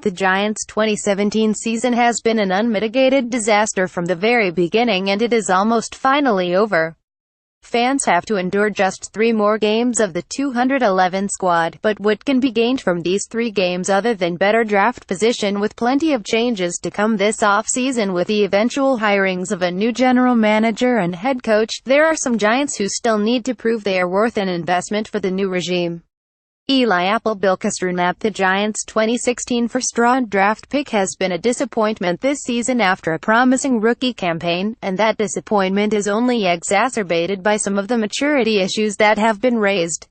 The Giants' 2017 season has been an unmitigated disaster from the very beginning, and it is almost finally over. Fans have to endure just 3 more games of the 211 squad, but what can be gained from these 3 games other than better draft position, with plenty of changes to come this offseason with the eventual hirings of a new general manager and head coach? There are some Giants who still need to prove they are worth an investment for the new regime. Eli Apple. Bill Kastronap. The Giants' 2016 first-round draft pick has been a disappointment this season after a promising rookie campaign, and that disappointment is only exacerbated by some of the maturity issues that have been raised.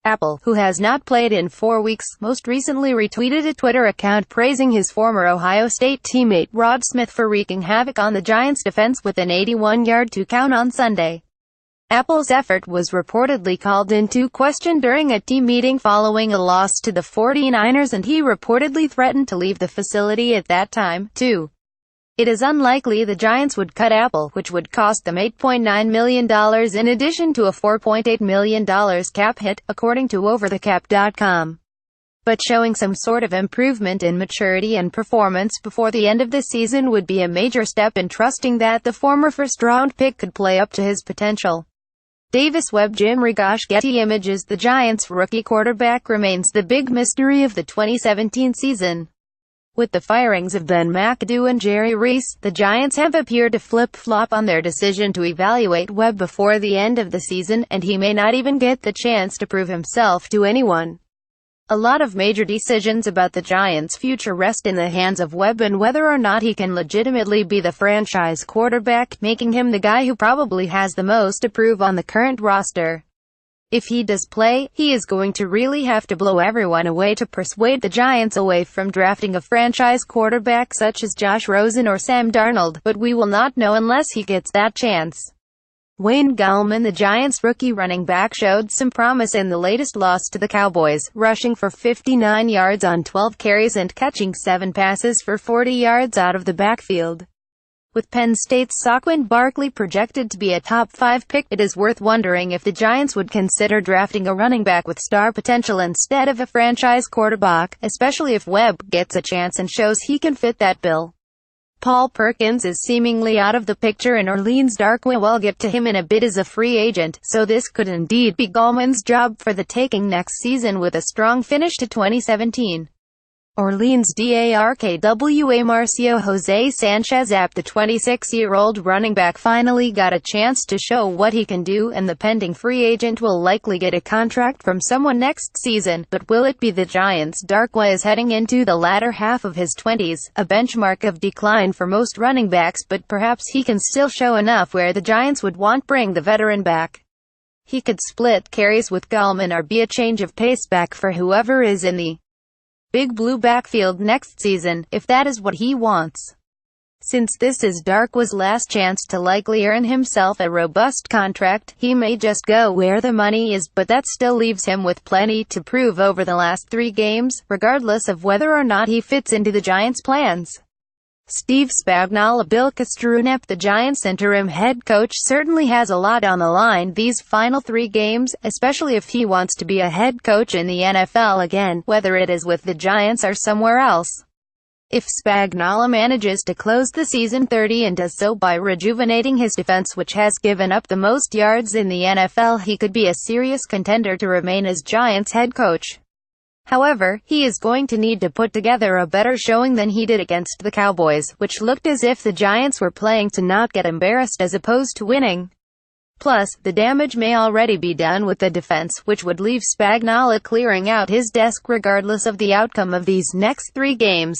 Apple, who has not played in 4 weeks, most recently retweeted a Twitter account praising his former Ohio State teammate Rod Smith for wreaking havoc on the Giants' defense with an 81-yard two-count on Sunday. Apple's effort was reportedly called into question during a team meeting following a loss to the 49ers, and he reportedly threatened to leave the facility at that time, too. It is unlikely the Giants would cut Apple, which would cost them $8.9 million in addition to a $4.8 million cap hit, according to OverTheCap.com. But showing some sort of improvement in maturity and performance before the end of the season would be a major step in trusting that the former first-round pick could play up to his potential. Davis Webb. Jim Rigosh. Getty Images. The Giants' rookie quarterback remains the big mystery of the 2017 season. With the firings of Ben McAdoo and Jerry Reese, the Giants have appeared to flip-flop on their decision to evaluate Webb before the end of the season, and he may not even get the chance to prove himself to anyone. A lot of major decisions about the Giants' future rest in the hands of Webb and whether or not he can legitimately be the franchise quarterback, making him the guy who probably has the most to prove on the current roster. If he does play, he is going to really have to blow everyone away to persuade the Giants away from drafting a franchise quarterback such as Josh Rosen or Sam Darnold, but we will not know unless he gets that chance. Wayne Gallman. The Giants' rookie running back showed some promise in the latest loss to the Cowboys, rushing for 59 yards on 12 carries and catching 7 passes for 40 yards out of the backfield. With Penn State's Saquon Barkley projected to be a top 5 pick, it is worth wondering if the Giants would consider drafting a running back with star potential instead of a franchise quarterback, especially if Webb gets a chance and shows he can fit that bill. Paul Perkins is seemingly out of the picture in Orleans. Darkwa will get to him in a bit as a free agent, so this could indeed be Gallman's job for the taking next season with a strong finish to 2017. Orleans. Darkwa. Marcio. Jose Sanchez. The 26-year-old running back finally got a chance to show what he can do, and the pending free agent will likely get a contract from someone next season, but will it be the Giants? Darkwa is heading into the latter half of his 20s, a benchmark of decline for most running backs, but perhaps he can still show enough where the Giants would want bring the veteran back. He could split carries with Gallman or be a change of pace back for whoever is in the Big Blue backfield next season, if that is what he wants. Since this is Darkwa's last chance to likely earn himself a robust contract, he may just go where the money is, but that still leaves him with plenty to prove over the last 3 games, regardless of whether or not he fits into the Giants' plans. Steve Spagnuolo. Bill Kastronap. The Giants' interim head coach certainly has a lot on the line these final 3 games, especially if he wants to be a head coach in the NFL again, whether it is with the Giants or somewhere else. If Spagnuolo manages to close the season 30 and does so by rejuvenating his defense, which has given up the most yards in the NFL, he could be a serious contender to remain as Giants' head coach. However, he is going to need to put together a better showing than he did against the Cowboys, which looked as if the Giants were playing to not get embarrassed as opposed to winning. Plus, the damage may already be done with the defense, which would leave Spagnuolo clearing out his desk regardless of the outcome of these next 3 games.